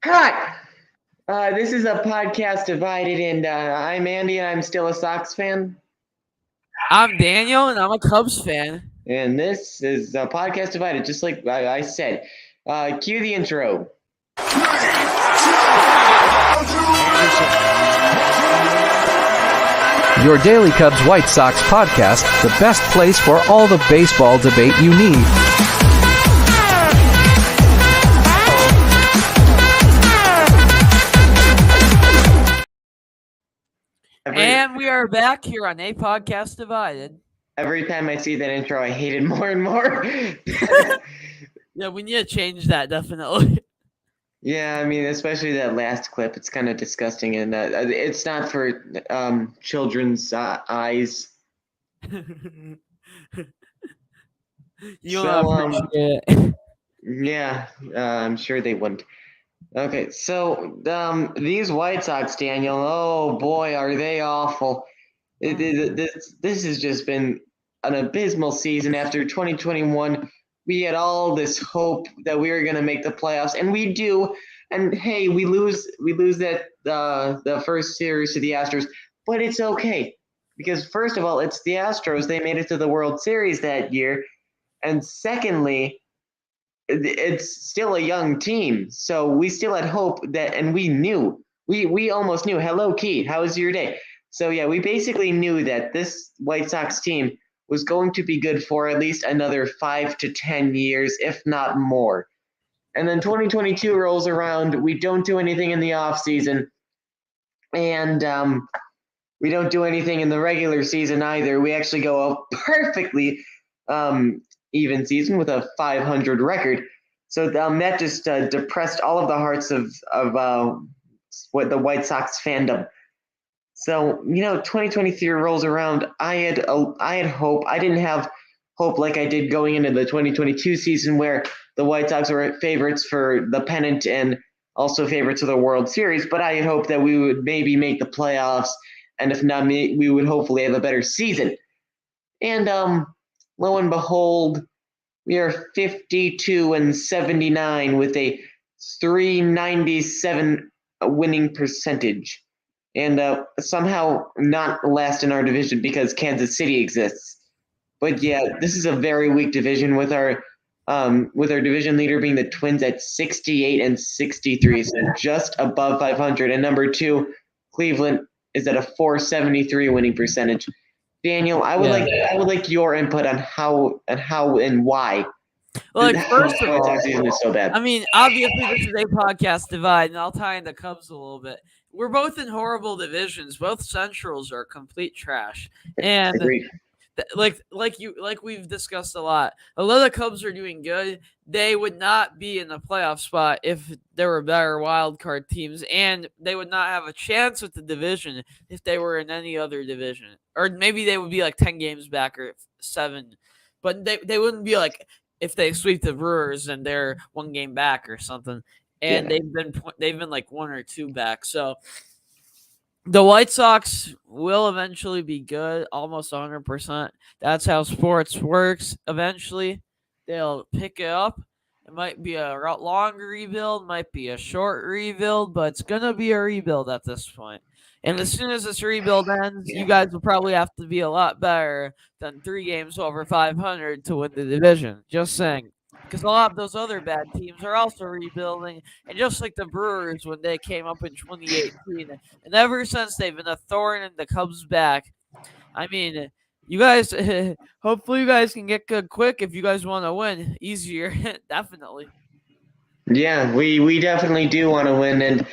Hi. This is a podcast divided, and I'm Andy, and I'm still a Sox fan. I'm Daniel, and I'm a Cubs fan. And this is a podcast divided, just like I said. Cue the intro. Your Daily Cubs White Sox podcast, the best place for all the baseball debate you need. And we are back here on A Podcast Divided. Every time I see that intro, I hate it more and more. Yeah, we need to change that, definitely. Yeah, I mean, especially that last clip. It's kind of disgusting, and it's not for children's eyes. You don't appreciate it. Yeah, I'm sure they wouldn't. Okay, so these White Sox, Daniel, oh boy, are they awful. This has just been an abysmal season. After 2021, we had all this hope that we were going to make the playoffs, and we do. And hey, we lose that the first series to the Astros, but it's okay because first of all, it's the Astros. They made it to the World Series that year, and secondly, it's still a young team, so we still had hope that, and we almost knew. Hello, Keith, how was your day? So yeah, we basically knew that this White Sox team was going to be good for at least another 5 to 10 years, if not more. And then 2022 rolls around, we don't do anything in the offseason, and we don't do anything in the regular season either. We actually go a perfectly even season with a 500 record. So that just depressed all of the hearts of what the White Sox fandom. So 2023 rolls around. I had hope. I didn't have hope like I did going into the 2022 season, where the White Sox were favorites for the pennant and also favorites of the World Series. But I had hoped that we would maybe make the playoffs, and if not, we would hopefully have a better season. And lo and behold, we are 52-79 with a 397 winning percentage, and somehow not last in our division because Kansas City exists. But yeah, this is a very weak division with our division leader being the Twins at 68-63, so just above 500, and number 2, Cleveland, is at a 473 winning percentage. Daniel, I would like your input on how and why. Well, first of all, season is so bad. I mean, obviously this is A Podcast Divide, and I'll tie in the Cubs a little bit. We're both in horrible divisions. Both Centrals are complete trash, and Agreed. like we've discussed a lot. Although the Cubs are doing good, they would not be in the playoff spot if there were better wild card teams, and they would not have a chance with the division if they were in any other division. Or maybe they would be like 10 games back or 7, but they wouldn't be like if they sweep the Brewers and they're 1 game back or something. And they've been like 1 or 2 back. So the White Sox will eventually be good, almost 100%. That's how sports works. Eventually, they'll pick it up. It might be a long rebuild, might be a short rebuild, but it's going to be a rebuild at this point. And as soon as this rebuild ends, you guys will probably have to be a lot better than 3 games over 500 to win the division. Just saying. Because a lot of those other bad teams are also rebuilding. And just like the Brewers when they came up in 2018. And ever since, they've been a thorn in the Cubs' back. I mean, you guys, hopefully you guys can get good quick if you guys want to win. Easier, definitely. Yeah, we definitely do want to win. And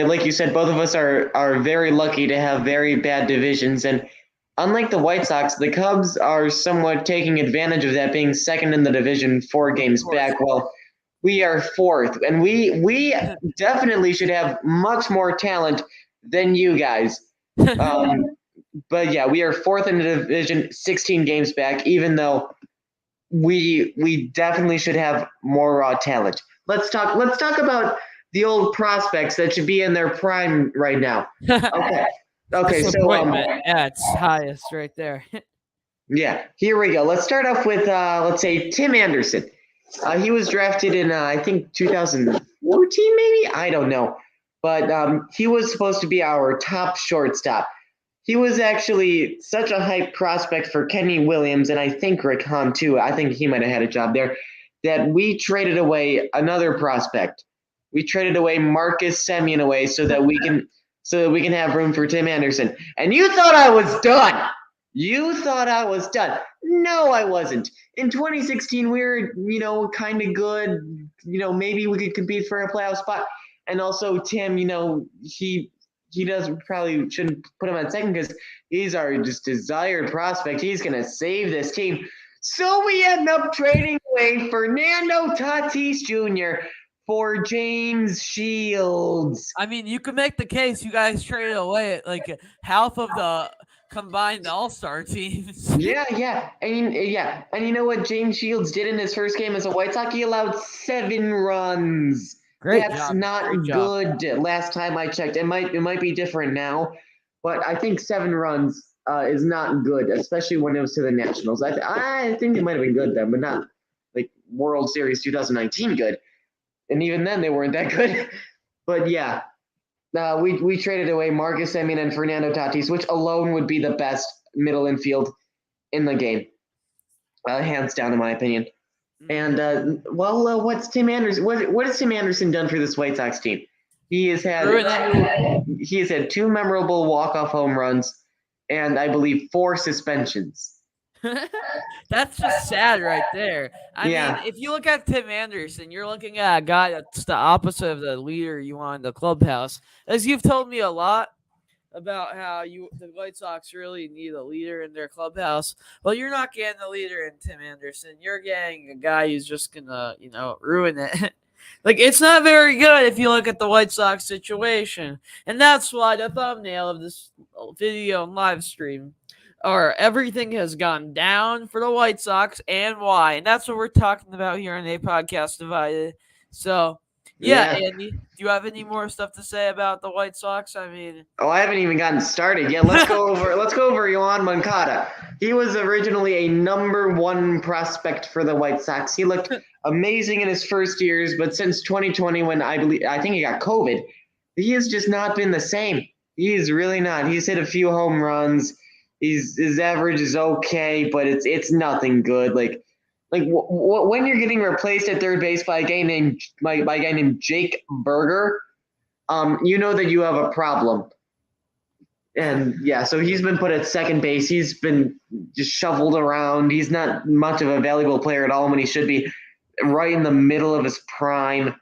like you said, both of us are very lucky to have very bad divisions. And unlike the White Sox, the Cubs are somewhat taking advantage of that, being second in the division, 4 games back. Well, we are 4th, and we definitely should have much more talent than you guys. But yeah, we are 4th in the division, 16 games back, even though we definitely should have more raw talent. Let's talk about the old prospects that should be in their prime right now. Okay, so yeah, it's highest right there. Yeah, here we go. Let's start off with let's say Tim Anderson. He was drafted in I think 2004 14 maybe? I don't know. But he was supposed to be our top shortstop. He was actually such a hype prospect for Kenny Williams, and I think Rick Hahn too. I think he might have had a job there, that we traded away another prospect. We traded away Marcus Semien away so that we can have room for Tim Anderson. And you thought I was done. You thought I was done. No, I wasn't. In 2016, we were, kind of good. Maybe we could compete for a playoff spot. And also Tim, he probably shouldn't put him on second because he's our just desired prospect. He's going to save this team. So we end up trading away Fernando Tatis Jr. for James Shields. I mean, you could make the case you guys traded away like half of the combined All-Star teams. Yeah. And you know what James Shields did in his first game as a White Sox? He allowed 7 runs. That's not good. Last time I checked, it might be different now, but I think 7 runs is not good, especially when it was to the Nationals. I think it might have been good then, but not like World Series 2019 good. And even then, they weren't that good. But yeah, we traded away Marcus Semien and Fernando Tatis, which alone would be the best middle infield in the game, hands down, in my opinion. And what's Tim Anderson? What has Tim Anderson done for this White Sox team? He has had 2 memorable walk-off home runs, and I believe 4 suspensions. That's just sad right there. I mean, if you look at Tim Anderson, you're looking at a guy that's the opposite of the leader you want in the clubhouse. As you've told me a lot about how the White Sox really need a leader in their clubhouse. Well, you're not getting a leader in Tim Anderson. You're getting a guy who's just gonna, ruin it. Like, it's not very good if you look at the White Sox situation. And that's why the thumbnail of this video and live stream are everything has gone down for the White Sox and why. And that's what we're talking about here on A Podcast Divided. So, yeah, Andy, do you have any more stuff to say about the White Sox? I mean, I haven't even gotten started yet. Let's go over Yoan Moncada. He was originally a number 1 prospect for the White Sox. He looked amazing in his first years, but since 2020, when I think he got COVID, he has just not been the same. He is really not. He's hit a few home runs. His average is okay, but it's nothing good. Like when you're getting replaced at third base by a guy named Jake Burger, you know that you have a problem. And yeah, so he's been put at second base. He's been just shoveled around. He's not much of a valuable player at all when he should be right in the middle of his prime.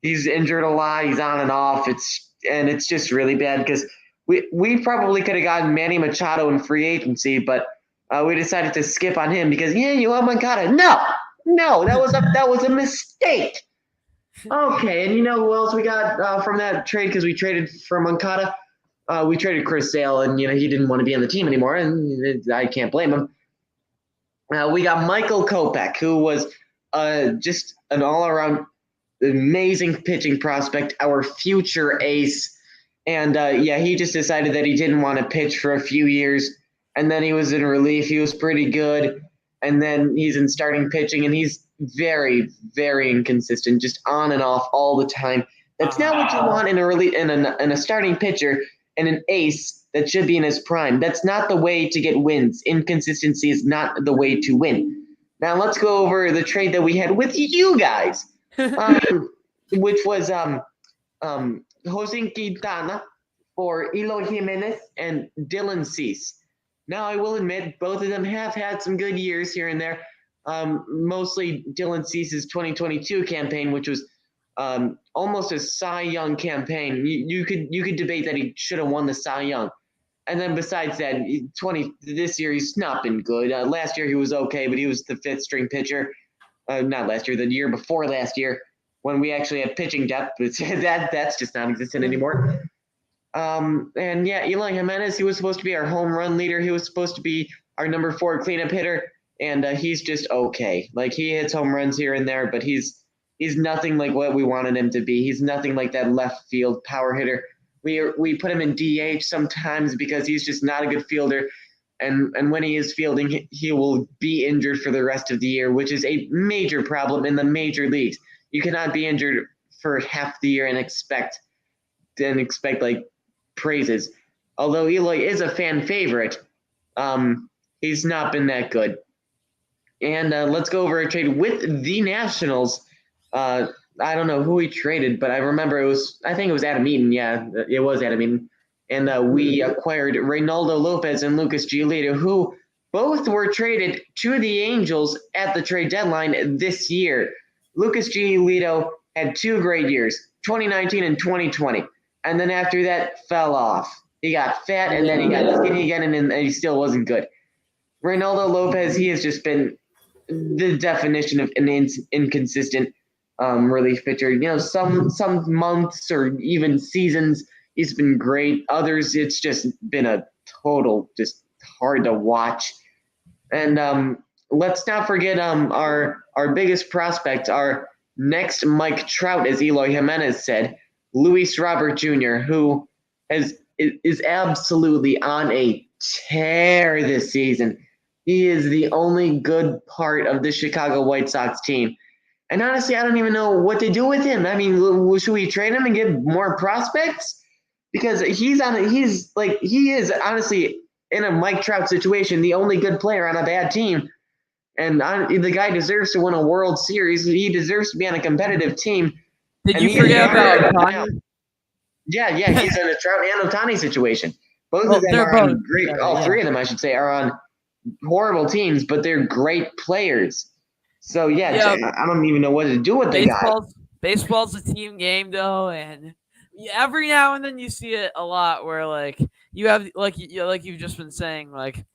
He's injured a lot. He's on and off. It's just really bad because we probably could have gotten Manny Machado in free agency, but we decided to skip on him because Yoan Moncada. No, that was a mistake. Okay, and you know who else we got from that trade? Because we traded for Moncada. We traded Chris Sale, and he didn't want to be on the team anymore, and I can't blame him. We got Michael Kopech, who was just an all-around amazing pitching prospect, our future ace. And he just decided that he didn't want to pitch for a few years. And then he was in relief. He was pretty good. And then he's in starting pitching, and he's very, very inconsistent, just on and off all the time. That's not what you want in a starting pitcher and an ace that should be in his prime. That's not the way to get wins. Inconsistency is not the way to win. Now let's go over the trade that we had with you guys, which was Jose Quintana for Eloy Jimenez and Dylan Cease. Now, I will admit, both of them have had some good years here and there. Mostly Dylan Cease's 2022 campaign, which was almost a Cy Young campaign. You could debate that he should have won the Cy Young. And then besides that, this year he's not been good. Last year he was okay, but he was the 5th string pitcher. Not last year, the year before last year, when we actually had pitching depth. But that's just not existent anymore. And yeah, Eloy Jimenez, he was supposed to be our home run leader. He was supposed to be our number 4 cleanup hitter, and he's just okay. Like, he hits home runs here and there, but he's nothing like what we wanted him to be. He's nothing like that left field power hitter. We put him in DH sometimes because he's just not a good fielder, and when he is fielding, he will be injured for the rest of the year, which is a major problem in the major leagues. You cannot be injured for half the year and expect like praises. Although Eloy is a fan favorite, he's not been that good. And let's go over a trade with the Nationals. I don't know who he traded, but I remember I think it was Adam Eaton. Yeah, it was Adam Eaton. And we acquired Reynaldo Lopez and Lucas Giolito, who both were traded to the Angels at the trade deadline this year. Lucas Giolito had 2 great years, 2019 and 2020. And then after that, fell off. He got fat, and then he got skinny again, and he still wasn't good. Reynaldo Lopez, he has just been the definition of an inconsistent relief pitcher. Some months or even seasons, he's been great. Others, it's just been a total just hard to watch. And let's not forget our biggest prospect, our next Mike Trout, as Eloy Jimenez said, Luis Robert Jr., who is absolutely on a tear this season. He is the only good part of the Chicago White Sox team. And honestly, I don't even know what to do with him. I mean, should we trade him and get more prospects? Because he is honestly in a Mike Trout situation, the only good player on a bad team. And the guy deserves to win a World Series. He deserves to be on a competitive team. Did you forget about Ohtani? Yeah, he's in a Trout and Ohtani situation. Both of them are on great. All three of them, I should say, are on horrible teams, but they're great players. So I don't even know what to do with the guy. Baseball's a team game, though, and every now and then you see it a lot where like you have like you've just been saying, like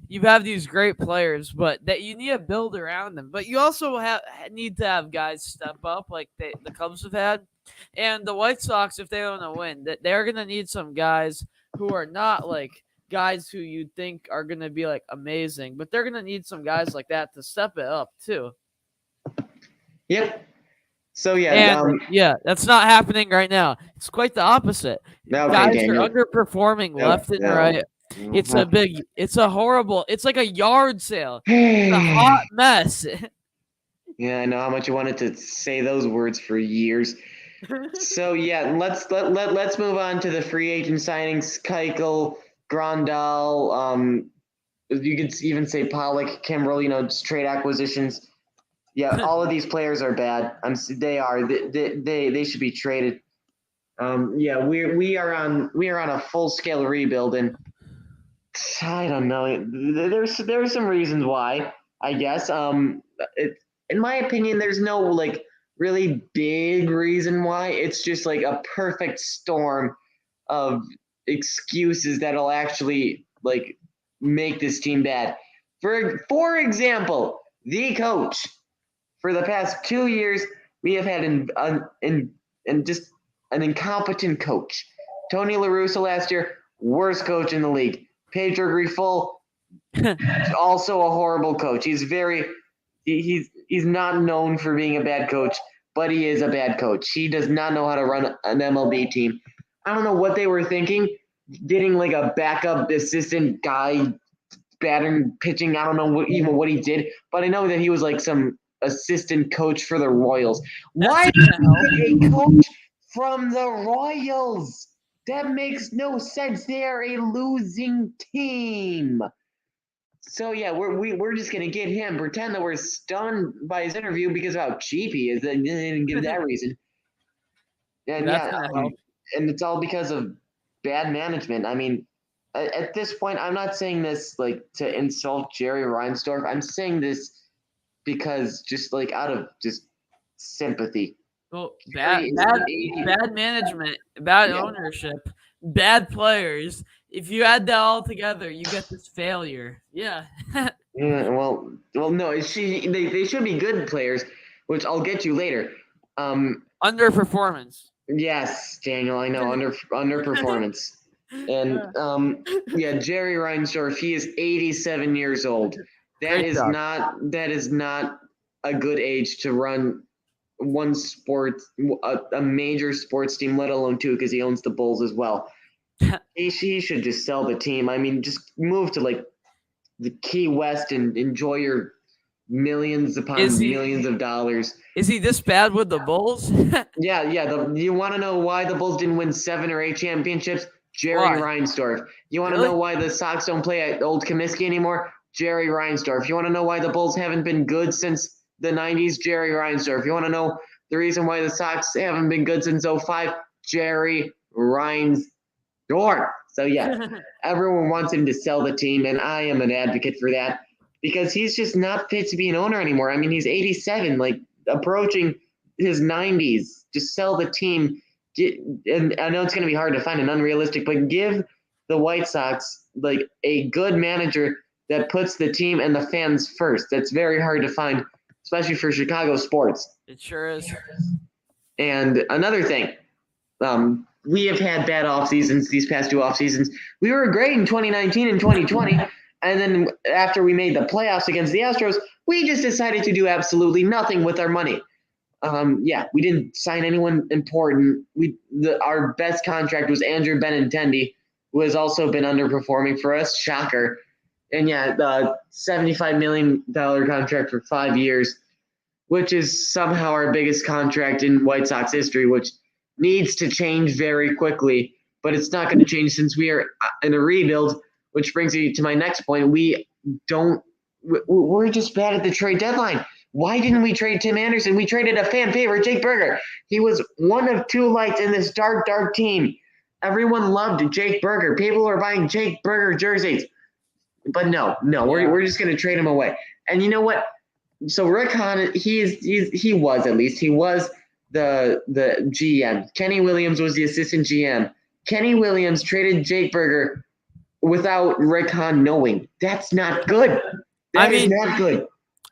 you have these great players, but that you need to build around them. But you also need to have guys step up, like the Cubs have had, and the White Sox, if they want to win, that they're gonna need some guys who are not like guys who you think are gonna be like amazing, but they're gonna need some guys like that to step it up too. Yep. So that's not happening right now. It's quite the opposite. Guys are underperforming left and right. It's it's like a yard sale. It's a hot mess. Yeah, I know how much you wanted to say those words for years. So let's move on to the free agent signings. Keuchel, Grandal, you could even say Pollock, Kimbrel, just trade acquisitions. Yeah, all of these players are bad. They are. They should be traded. We are on a full scale rebuild, and I don't know. There's some reasons why. I guess. In my opinion, there's no like really big reason why. It's just like a perfect storm of excuses that'll actually like make this team bad. For example, the coach. For the past 2 years, we have had just an incompetent coach. Tony La Russa last year, worst coach in the league. Pedro Grifol, also a horrible coach. He's not known for being a bad coach, but he is a bad coach. He does not know how to run an MLB team. I don't know what they were thinking, getting like a backup assistant guy, batting, pitching. I don't know what he did, but I know that he was like some assistant coach for the Royals. Why a coach from the Royals? That makes no sense. They are a losing team. So we're just gonna get him, pretend that we're stunned by his interview because of how cheap he is. They didn't give that reason. And and it's all because of bad management. I mean, at this point, I'm not saying this like to insult Jerry Reinsdorf. I'm saying this because just like out of just sympathy. Well, bad management, bad ownership, bad players. If you add that all together, you get this failure. Yeah. Well, no. They should be good players, which I'll get to later. Underperformance. Yes, Daniel. I know underperformance. And Jerry Reinsdorf. He is 87 years old. That is not a good age to run one sport, a major sports team, let alone two, because he owns the Bulls as well. He should just sell the team. I mean, just move to like the Key West and enjoy your millions upon millions of dollars. Is he this bad with the Bulls? Yeah. You want to know why the Bulls didn't win 7 or 8 championships? Jerry Reinsdorf. You want to know why the Sox don't play at Old Comiskey anymore? Jerry Reinsdorf. You want to know why the Bulls haven't been good since the 90s? Jerry Reinsdorf. You want to know the reason why the Sox haven't been good since 05? Jerry Reinsdorf. So, yeah, everyone wants him to sell the team, and I am an advocate for that because he's just not fit to be an owner anymore. I mean, he's 87, like approaching his 90s. Just sell the team. And I know it's going to be hard to find an unrealistic, but give the White Sox like a good manager that puts the team and the fans first. That's very hard to find, especially for Chicago sports. It sure is. And another thing, we have had bad off seasons these past 2 off seasons. We were great in 2019 and 2020, and then after we made the playoffs against the Astros, we just decided to do absolutely nothing with our money. We didn't sign anyone important. Our best contract was Andrew Benintendi, who has also been underperforming for us. Shocker. And the $75 million contract for 5 years, which is somehow our biggest contract in White Sox history, which needs to change very quickly. But it's not going to change since we are in a rebuild, which brings me to my next point. We're just bad at the trade deadline. Why didn't we trade Tim Anderson? We traded a fan favorite, Jake Burger. He was one of 2 lights in this dark, dark team. Everyone loved Jake Burger. People were buying Jake Burger jerseys. But no, we're just going to trade him away. And you know what? So Rick Hahn, he was the GM. Kenny Williams was the assistant GM. Kenny Williams traded Jake Burger without Rick Hahn knowing. That's not good. That is not good.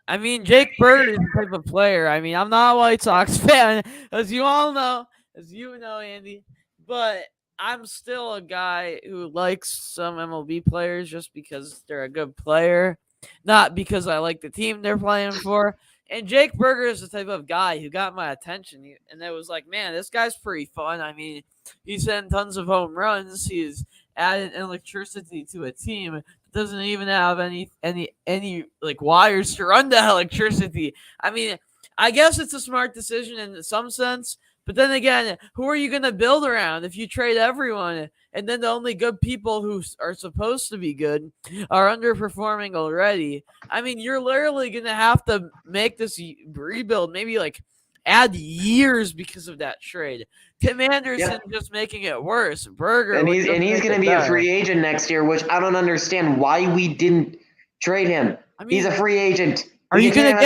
I mean, Jake Bird is the type of player. I mean, I'm not a White Sox fan, as you all know, Andy. But I'm still a guy who likes some MLB players just because they're a good player, not because I like the team they're playing for. And Jake Burger is the type of guy who got my attention. And it was like, man, this guy's pretty fun. I mean, he's hitting tons of home runs. He's adding electricity to a team that doesn't even have any like wires to run the electricity. I mean, I guess it's a smart decision in some sense. But then again, who are you going to build around if you trade everyone and then the only good people who are supposed to be good are underperforming already? I mean, you're literally going to have to make this rebuild, maybe like add years because of that trade. Tim Anderson just making it worse. Burger. And he's going to be a free agent next year, which I don't understand why we didn't trade him. I mean, he's a free agent. Are you going to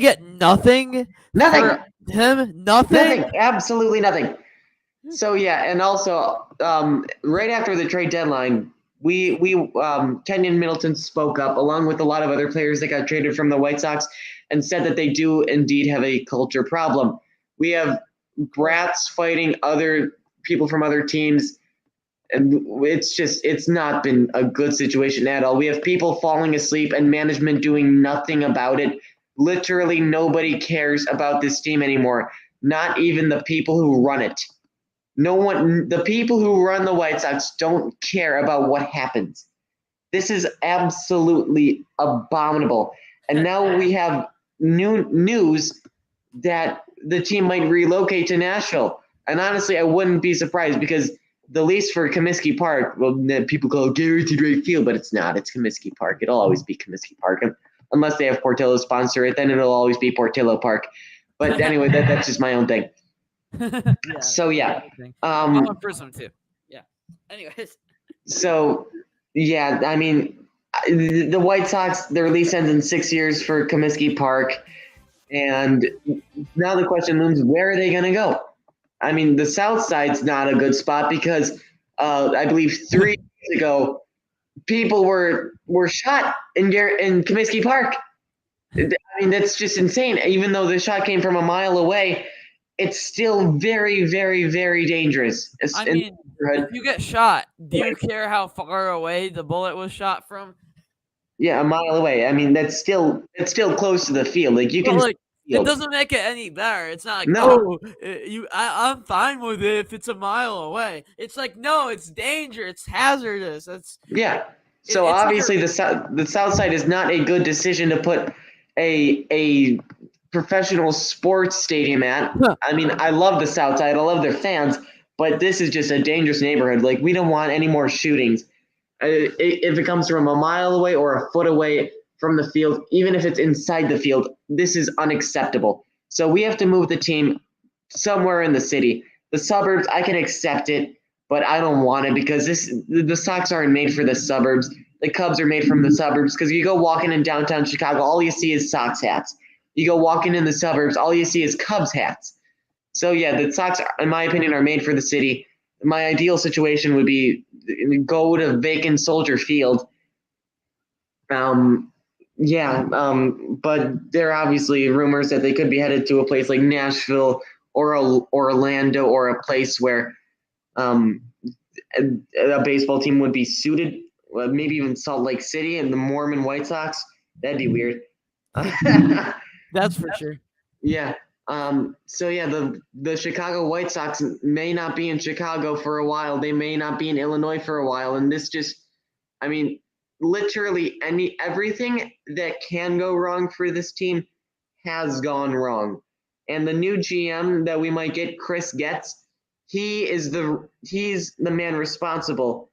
get nothing? Nothing. Him? Nothing? Nothing. Absolutely nothing. So, and also, right after the trade deadline, we Kenyon Middleton spoke up, along with a lot of other players that got traded from the White Sox, and said that they do indeed have a culture problem. We have brats fighting other people from other teams, and it's not been a good situation at all. We have people falling asleep and management doing nothing about it. Literally nobody cares about this team anymore. Not even the people who run it. The people who run the White Sox don't care about what happens. This is absolutely abominable. And now we have new news that the team might relocate to Nashville. And honestly, I wouldn't be surprised because the lease for Comiskey Park, well, people call it Guaranteed Rate Field, but it's not. It's Comiskey Park. It'll always be Comiskey Park. Unless they have Portillo sponsor it, then it'll always be Portillo Park. But anyway, that's just my own thing. So, I'm a Prism too. Yeah. Anyways. So, I mean, the White Sox, their lease ends in 6 years for Comiskey Park. And now the question looms, where are they going to go? I mean, the South Side's not a good spot because I believe 3 years ago, people were shot in Comiskey Park. I mean, that's just insane. Even though the shot came from a mile away, it's still very, very, very dangerous. I mean, if you get shot, do you care how far away the bullet was shot from? Yeah, a mile away. I mean, it's still close to the field. Like you can. It doesn't make it any better. It's not like, I'm fine with it if it's a mile away. It's like, no, it's danger. It's hazardous. So obviously the South Side is not a good decision to put a professional sports stadium at. I mean, I love the South Side. I love their fans, but this is just a dangerous neighborhood. Like, we don't want any more shootings. If it comes from a mile away or a foot away from the field, even if it's inside the field, this is unacceptable. So we have to move the team somewhere in the city. The suburbs, I can accept it, but I don't want it because the Sox aren't made for the suburbs. The Cubs are made from the suburbs because you go walking in downtown Chicago, all you see is Sox hats. You go walking in the suburbs, all you see is Cubs hats. So yeah, the Sox, in my opinion, are made for the city. My ideal situation would be go to vacant Soldier Field. But there are obviously rumors that they could be headed to a place like Nashville or Orlando or a place where a baseball team would be suited. Maybe even Salt Lake City and the Mormon White Sox. That'd be weird. That's for sure. Yeah. The Chicago White Sox may not be in Chicago for a while. They may not be in Illinois for a while. And this literally everything that can go wrong for this team has gone wrong. And the new GM that we might get, Chris Getz, he's the man responsible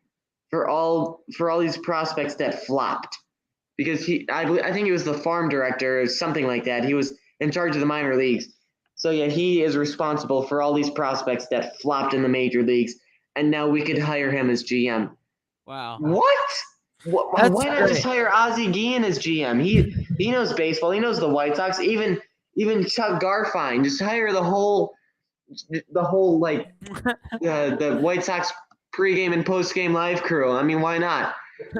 for all these prospects that flopped. Because I think he was the farm director or something like that. He was in charge of the minor leagues. So yeah, he is responsible for all these prospects that flopped in the major leagues, and now we could hire him as GM. Wow. What? Why not just hire Ozzie Guillen as GM? He knows baseball. He knows the White Sox. Even Chuck Garfien. Just hire the whole the White Sox pregame and postgame live crew. I mean, why not?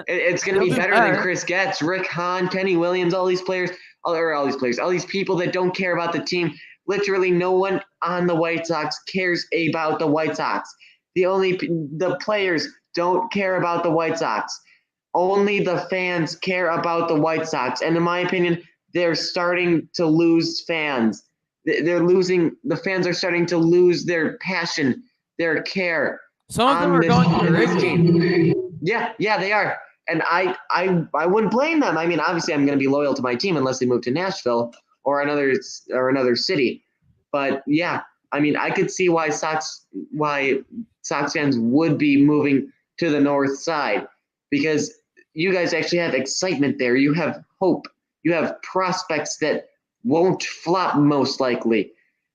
It's going to be better than Chris Getz, Rick Hahn, Kenny Williams, all these people that don't care about the team. Literally no one on the White Sox cares about the White Sox. The players don't care about the White Sox. Only the fans care about the White Sox. And in my opinion, they're starting to lose fans. The fans are starting to lose their passion, their care. Some of them are going to Wrigley. Yeah, they are. And I wouldn't blame them. I mean, obviously I'm going to be loyal to my team unless they move to Nashville or another city. But yeah, I mean, I could see why Sox fans would be moving to the north side, because you guys actually have excitement there. You have hope. You have prospects that won't flop most likely.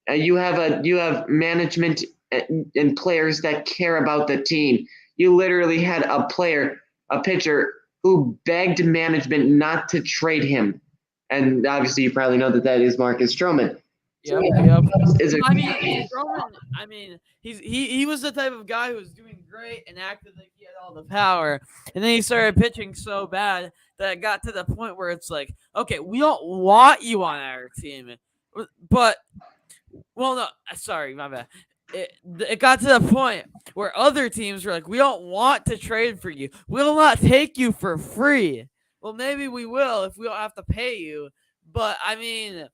You have management and players that care about the team. You literally had a pitcher who begged management not to trade him. And obviously you probably know that is Marcus Stroman. Yep. Stroman, he was the type of guy who was doing great and acted like he had all the power. And then he started pitching so bad that it got to the point where it's like, okay, we don't want you on our team. But, well, no, sorry, my bad. It got to the point where other teams were like, we don't want to trade for you. We'll not take you for free. Well, maybe we will if we don't have to pay you. But, I mean,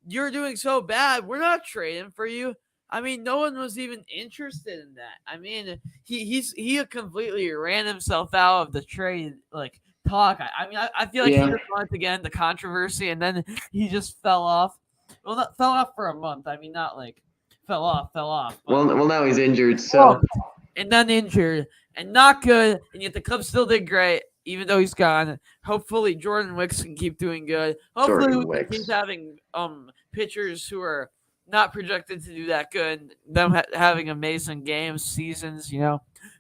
you're doing so bad, we're not trading for you. I mean, no one was even interested in that. I mean, he completely ran himself out of the trade, talk. I feel like he just wanted to get into controversy, and then he just fell off. Well, not fell off for a month. I mean, not fell off. Well, now he's injured, so. And then injured, and not good, and yet the Cubs still did great, even though he's gone. Hopefully, Jordan Wicks can keep doing good. Hopefully, we can keep having pitchers who are not projected to do that good, them having amazing games, seasons,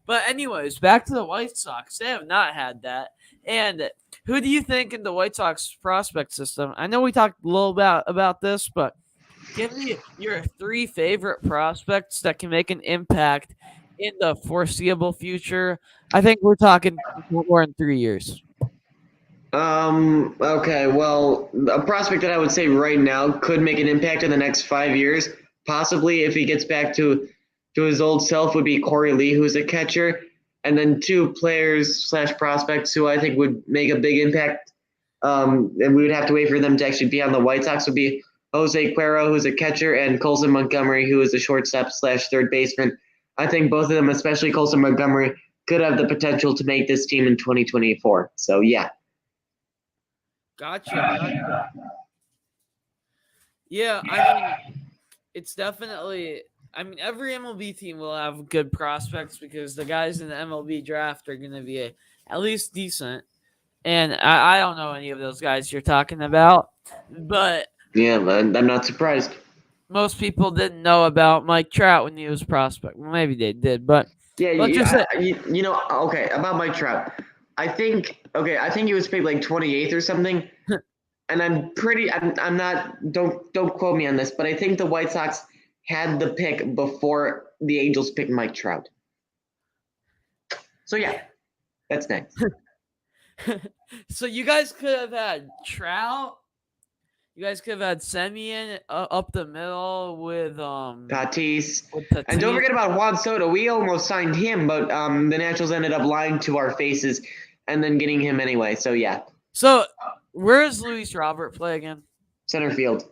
But anyways, back to the White Sox. They have not had that. And who do you think in the White Sox prospect system? I know we talked a little about this, but give me your 3 favorite prospects that can make an impact in the foreseeable future. I think we're talking more in 3 years. Okay, well, a prospect that I would say right now could make an impact in the next 5 years, possibly if he gets back to his old self, would be Corey Lee, who's a catcher. And then 2 players / prospects who I think would make a big impact, and we would have to wait for them to actually be on the White Sox, would be Jose Cuero, who's a catcher, and Colson Montgomery, who is a shortstop / third baseman. I think both of them, especially Colson Montgomery, could have the potential to make this team in 2024. So, yeah. Gotcha. Yeah, I mean, it's definitely. I mean, every MLB team will have good prospects because the guys in the MLB draft are going to be at least decent. And I don't know any of those guys you're talking about, but Yeah, but I'm not surprised. most people didn't know about Mike Trout when he was a prospect. Well, maybe they did, but Yeah, let's just say, you know, okay, about Mike Trout. I think he was picked like 28th or something. And I'm not, don't quote me on this, but I think the White Sox had the pick before the Angels picked Mike Trout. So yeah, that's next. so you guys could have had Trout. You guys could have had Semien up the middle with Tatis. Tatis. And don't forget about Juan Soto. We almost signed him, but the Nationals ended up lying to our faces and then getting him anyway. So yeah. So where does Luis Robert play again? Center field.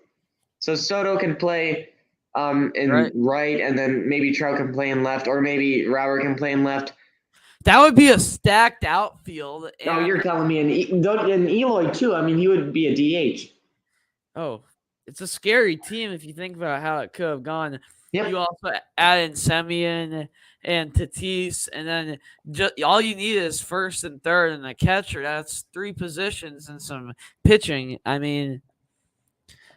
So Soto can play in right, and then maybe Trout can play in left, or maybe Robert can play in left. That would be a stacked outfield. Oh, you're telling me and Eloy too. I mean, he would be a DH. Oh, it's a scary team if you think about how it could have gone. Yep. You also add in Semien and Tatis, and then all you need is first and third and a catcher. That's 3 positions and some pitching. I mean,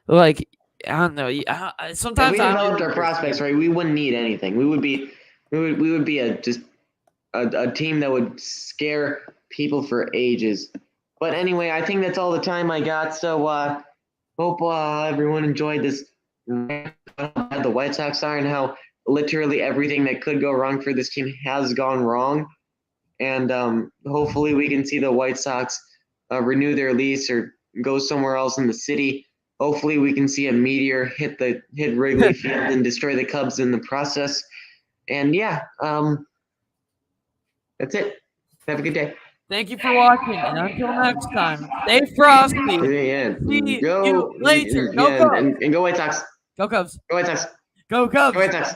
like, I don't know. Sometimes if we developed our prospects right, we wouldn't need anything. We would be a team that would scare people for ages. But anyway, I think that's all the time I got. So hope everyone enjoyed this. How the White Sox are and how literally everything that could go wrong for this team has gone wrong. And hopefully we can see the White Sox renew their lease or go somewhere else in the city. Hopefully we can see a meteor hit Wrigley Field and destroy the Cubs in the process. And yeah, that's it. Have a good day. Thank you for watching, and until next time, stay frosty. Yeah. See you later. Go yeah, Cubs. and go White Sox. Go Cubs. Go White Sox. Go Cubs. Go White Sox.